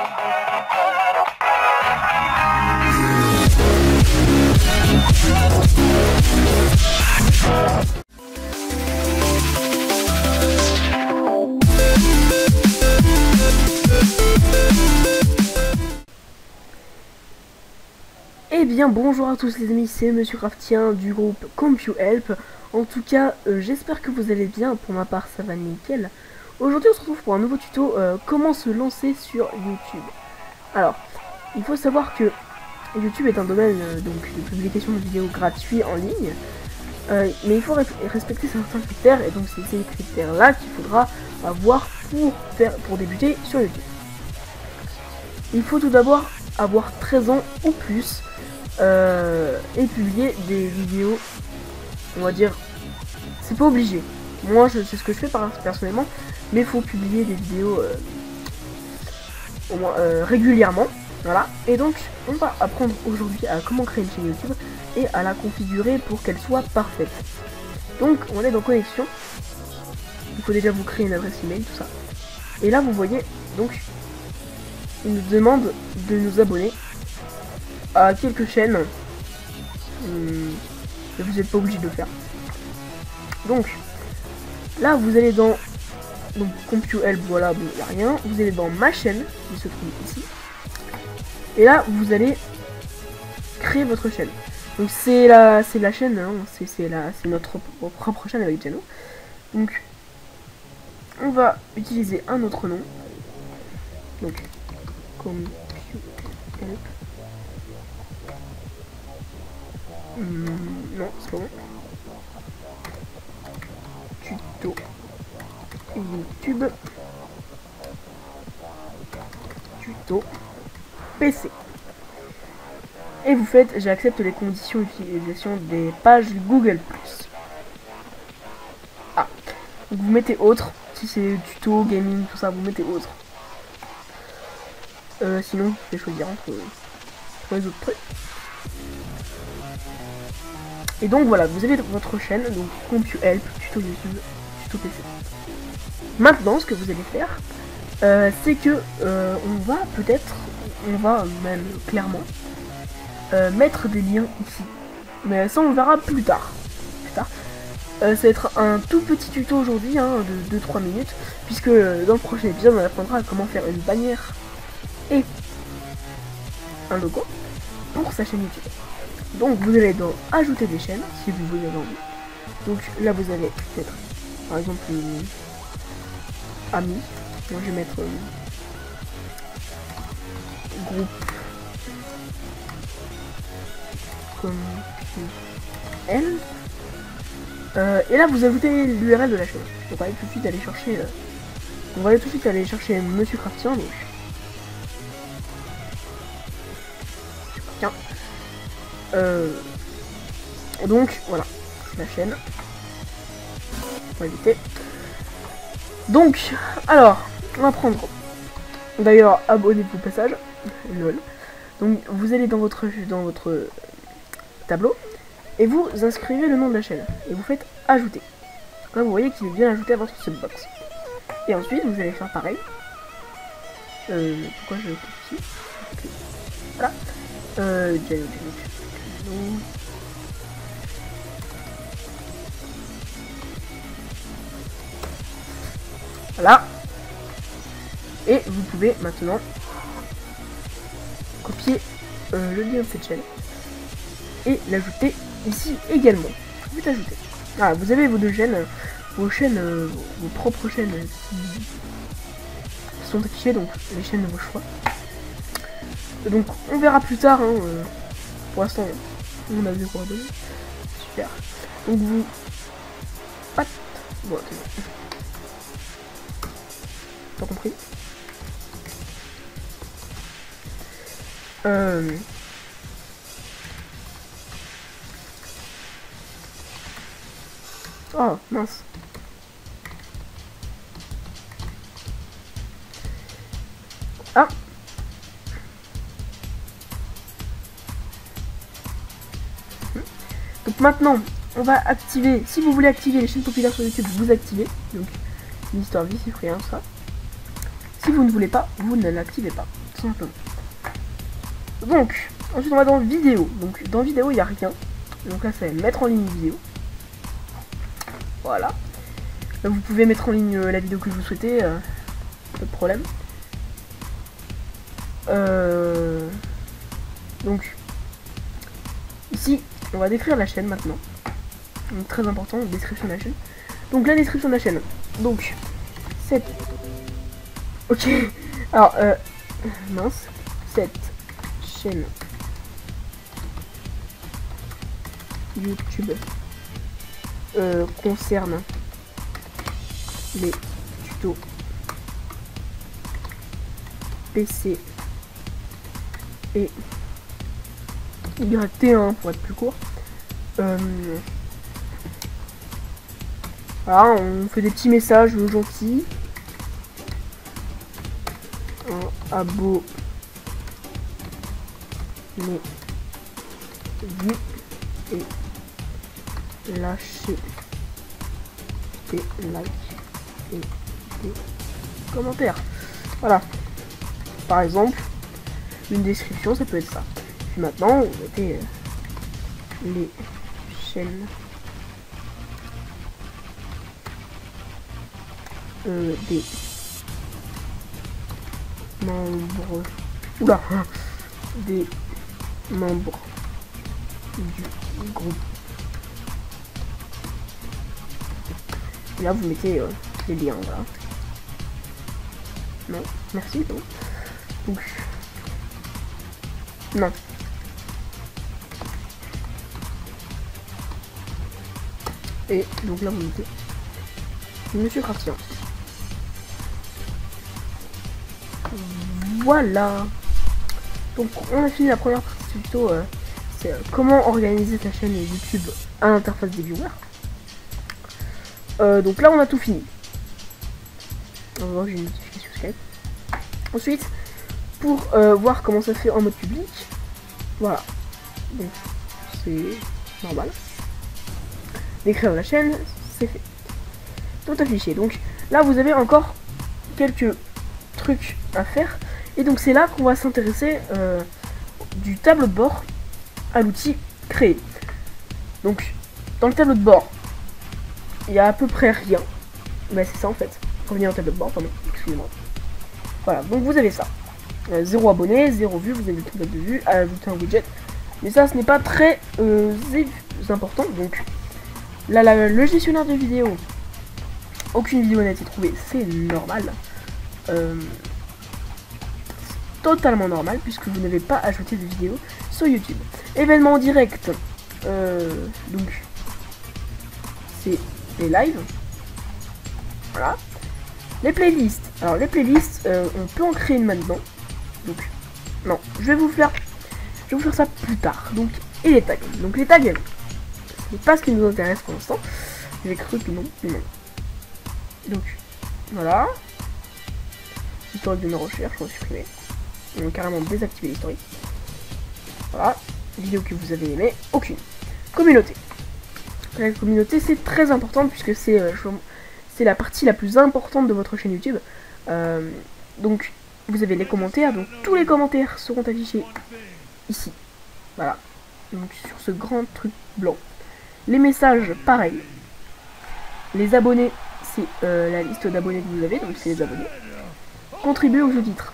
Eh bien bonjour à tous les amis, c'est Monsieur Craftien du groupe CompuHelp. En tout cas, j'espère que vous allez bien, pour ma part ça va nickel. Aujourd'hui on se retrouve pour un nouveau tuto, comment se lancer sur YouTube. Alors, il faut savoir que YouTube est un domaine donc de publication de vidéos gratuits en ligne. Mais il faut respecter certains critères, et donc c'est ces critères là qu'il faudra avoir pour débuter sur YouTube. Il faut tout d'abord avoir 13 ans ou plus et publier des vidéos, on va dire, c'est pas obligé. Moi c'est ce que je fais personnellement, mais il faut publier des vidéos au moins régulièrement. Voilà, et donc on va apprendre aujourd'hui à comment créer une chaîne YouTube et à la configurer pour qu'elle soit parfaite. Donc on est dans connexion, il faut déjà vous créer une adresse email, tout ça. Et là vous voyez, donc il nous demande de nous abonner à quelques chaînes, mais vous n'êtes pas obligé de le faire. Donc là vous allez dans CompuHelp, voilà, bon, il n'y a rien. Vous allez dans ma chaîne qui se trouve ici. Et là, vous allez créer votre chaîne. Donc c'est la chaîne, hein, c'est notre propre chaîne avec Jano. Donc on va utiliser un autre nom. Donc CompuHelp. Non, c'est pas bon. Tuto YouTube. Tuto PC. Et vous faites j'accepte les conditions d'utilisation des pages Google+. Ah, donc vous mettez autre, si c'est tuto, gaming, tout ça, vous mettez autre. Sinon, vous pouvez choisir entre les autres trucs. Et donc voilà, vous avez votre chaîne, donc CompuHelp, tuto YouTube, tuto PC. Maintenant, ce que vous allez faire, c'est que on va même clairement mettre des liens ici. Mais ça on le verra plus tard. Ça va être un tout petit tuto aujourd'hui, hein, de 2-3 minutes, puisque dans le prochain épisode on apprendra comment faire une bannière et un logo pour sa chaîne YouTube. Donc vous allez dans ajouter des chaînes si vous voulez envie. Donc là vous allez mettre par exemple amis. Moi je vais mettre groupe CompuHelp. Et là vous ajoutez l'URL de la chaîne. Donc on va aller tout de suite aller chercher Monsieur Craftien. Donc donc voilà la chaîne. On va éviter. Donc alors on va prendre, d'ailleurs abonnez-vous au passage, lol. Donc vous allez dans votre tableau et vous inscrivez le nom de la chaîne et vous faites ajouter. Là vous voyez qu'il est bien ajouté à votre subbox. Et ensuite vous allez faire pareil. Pourquoi je clique ici? Voilà. Voilà. Et vous pouvez maintenant copier le lien de cette chaîne et l'ajouter ici également. Vous pouvez ajouter. Ah, vous avez vos deux chaînes, vos propres chaînes qui sont affichées, donc les chaînes de vos choix. Donc on verra plus tard, hein, pour l'instant on a 0 abonnés. Super. Donc vous... What? Bon, ok. Pas compris. Oh mince. Ah. Donc maintenant, on va activer, si vous voulez activer les chaînes populaires sur YouTube, vous activez. Donc, une histoire vie, c'est rien, ça. Si vous ne voulez pas, vous ne l'activez pas, tout simplement. Donc, ensuite on va dans vidéo. Donc dans vidéo il n'y a rien. Donc là c'est mettre en ligne une vidéo. Voilà. Là, vous pouvez mettre en ligne la vidéo que vous souhaitez. Pas de problème. Donc ici on va décrire la chaîne maintenant. Donc, très important, description de la chaîne. Donc la description de la chaîne. Donc cette. Ok. Alors mince. Cette chaîne YouTube concerne les tutos PC et YT1 pour être plus court. Voilà, on fait des petits messages gentils. Abonnez-vous et lâchez des likes et des commentaires. Voilà. Par exemple, une description, ça peut être ça. Puis maintenant, on mettait les chaînes des membres. Oula, des membres du groupe. Et là, vous mettez les liens, voilà. Non, merci, non. Donc, non. Et donc là, vous mettez Monsieur Craftien. Voilà. Donc, on a fini la première partie du tuto. C'est comment organiser ta chaîne YouTube à l'interface des viewers. Donc là, on a tout fini. On va voir, j'ai une notification Skype. Ensuite, pour voir comment ça fait en mode public, voilà. Donc, c'est normal. D'écrire la chaîne, c'est fait. Tout affiché. Donc là, vous avez encore quelques trucs à faire. Et donc, c'est là qu'on va s'intéresser du tableau de bord à l'outil créer. Donc, dans le tableau de bord, il y a à peu près rien. Bah, c'est ça en fait. Revenir au tableau de bord, pardon, excusez-moi. Voilà, donc vous avez ça. 0 abonnés, 0 vues, vous avez tout de vues, à ajouter un widget. Mais ça, ce n'est pas très important. Donc là, le gestionnaire de vidéos, aucune vidéo n'a été trouvée, c'est normal. Totalement normal, puisque vous n'avez pas ajouté de vidéo sur YouTube. Événements en direct, donc c'est les lives. Voilà. Les playlists. Alors les playlists, on peut en créer une maintenant. Donc non, je vais vous faire ça plus tard. Donc et les tags. Donc les tags, c'est pas ce qui nous intéresse pour l'instant. J'ai cru que non, mais non. Donc voilà. Historique de mes recherches, on va supprimer. On va carrément désactiver l'historique. Voilà. Vidéo que vous avez aimé, aucune. Communauté. La communauté, c'est très important puisque c'est la partie la plus importante de votre chaîne YouTube. Donc vous avez les commentaires, donc tous les commentaires seront affichés ici. Voilà. Donc sur ce grand truc blanc. Les messages, pareil. Les abonnés, c'est la liste d'abonnés que vous avez, donc c'est les abonnés. Contribuer aux sous-titres.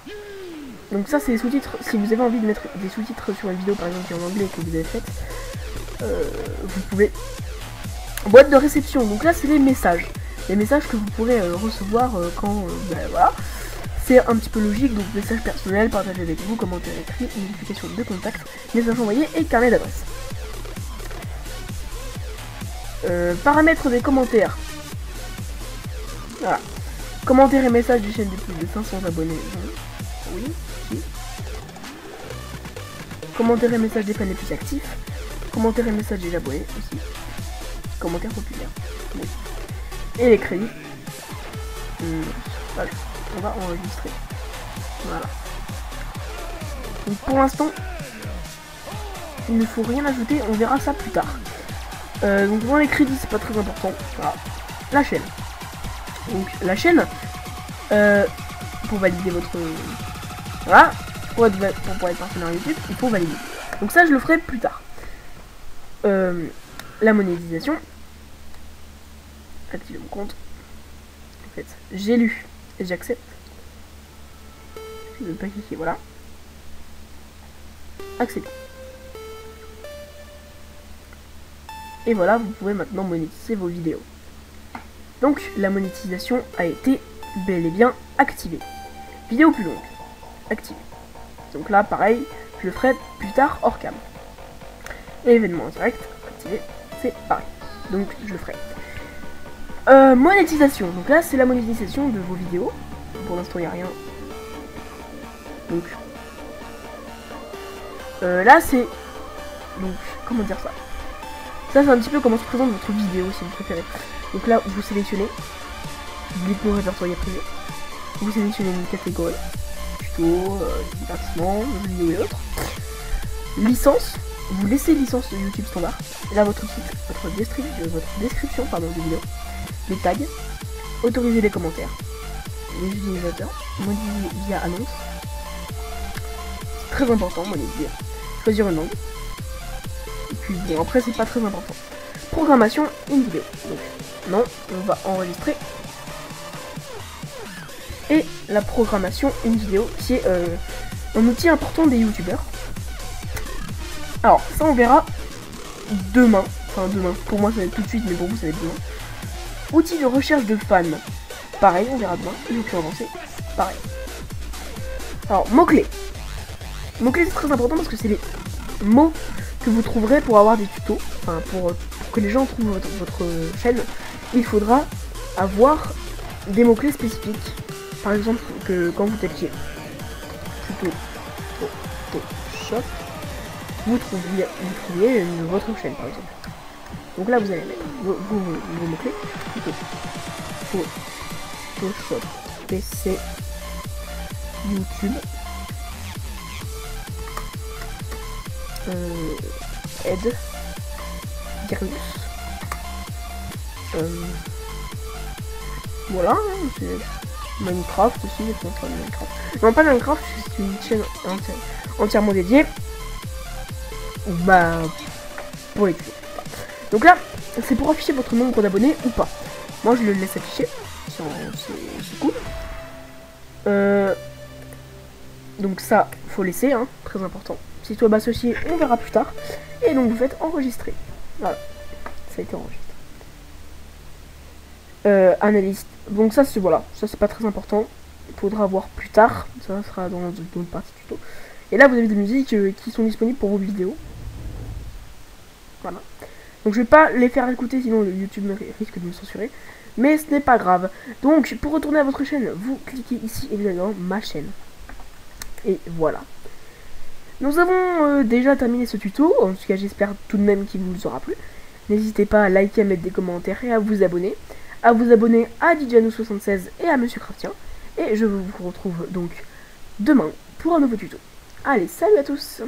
Donc ça c'est les sous-titres. Si vous avez envie de mettre des sous-titres sur une vidéo par exemple qui est en anglais que vous avez faite, vous pouvez. Boîte de réception. Donc là c'est les messages. Les messages que vous pourrez recevoir quand voilà. C'est un petit peu logique, donc message personnel, partagé avec vous, commentaire écrit, notification de contact, message envoyé et carnet d'adresse. Paramètres des commentaires. Voilà. Commentaires et messages des chaînes de plus de 500 abonnés. Oui. Oui. Commentaires et messages des fans les plus actifs. Commentaires et messages des abonnés aussi. Commentaires populaires. Oui. Et les crédits. Voilà. On va enregistrer. Voilà. Donc pour l'instant, il ne faut rien ajouter. On verra ça plus tard. Donc dans les crédits, c'est pas très important. Voilà. La chaîne. Donc la chaîne, pour valider votre... Voilà. pour être partenaire YouTube, il faut valider. Donc ça, je le ferai plus tard. La monétisation. Activer mon compte. En fait, j'ai lu et j'accepte. Je ne vais pas cliquer, voilà. Accepter. Et voilà, vous pouvez maintenant monétiser vos vidéos. Donc, la monétisation a été bel et bien activée. Vidéo plus longue. Activée. Donc là, pareil, je le ferai plus tard hors cam. Événement en direct, activé, c'est pareil. Donc, je le ferai. Monétisation. Donc là, c'est la monétisation de vos vidéos. Pour l'instant, il n'y a rien. Donc, là, c'est... Donc, comment dire ça? Ça, c'est un petit peu comment se présente votre vidéo, si vous préférez. Donc là, vous sélectionnez. Dites-moi répertorié privé. Vous sélectionnez une catégorie. Tuto, divertissement, vidéo et autres. Licence. Vous laissez licence de YouTube standard. Et là, votre titre, votre description pardon, de vidéo. Les tags. Autoriser les commentaires. Les utilisateurs. Modifier via annonce. C'est très important, modifier. Choisir une langue. Et puis bon, après c'est pas très important. Programmation, une vidéo. Donc non, on va enregistrer. Et la programmation, une vidéo, qui est un outil important des youtubeurs. Alors ça on verra demain. Enfin demain, pour moi ça va être tout de suite, mais pour vous ça va être demain. Outil de recherche de fans. Pareil, on verra demain. Et puis avancer, pareil. Alors, mots-clés. Mots-clés c'est très important parce que c'est les mots que vous trouverez pour avoir des tutos, enfin pour que les gens trouvent votre chaîne. Il faudra avoir des mots-clés spécifiques. Par exemple, que quand vous tapez tuto Photoshop, vous trouviez votre chaîne par exemple. Donc là vous allez mettre vos mots-clés, tuto Photoshop, PC, YouTube, aide, virus, voilà, c'est Minecraft aussi, Minecraft. Non, pas Minecraft, c'est une chaîne entièrement dédiée pour les tutos. Donc là, c'est pour afficher votre nombre d'abonnés ou pas. Moi, je le laisse afficher, c'est cool. Donc ça, faut laisser, hein, très important. Site web associé, on verra plus tard. Et donc vous faites enregistrer. Voilà, ça a été enregistré. Analyste. Donc ça c'est voilà, ça c'est pas très important. Il faudra voir plus tard. Ça sera dans une partie tuto. Et là vous avez des musiques qui sont disponibles pour vos vidéos. Voilà. Donc je vais pas les faire écouter sinon le YouTube risque de me censurer. Mais ce n'est pas grave. Donc pour retourner à votre chaîne, vous cliquez ici évidemment ma chaîne. Et voilà. Nous avons déjà terminé ce tuto. En tout cas j'espère tout de même qu'il vous aura plu. N'hésitez pas à liker, à mettre des commentaires et à vous abonner. À vous abonner à DJANO76 et à Monsieur Craftien. Et je vous retrouve donc demain pour un nouveau tuto. Allez, salut à tous!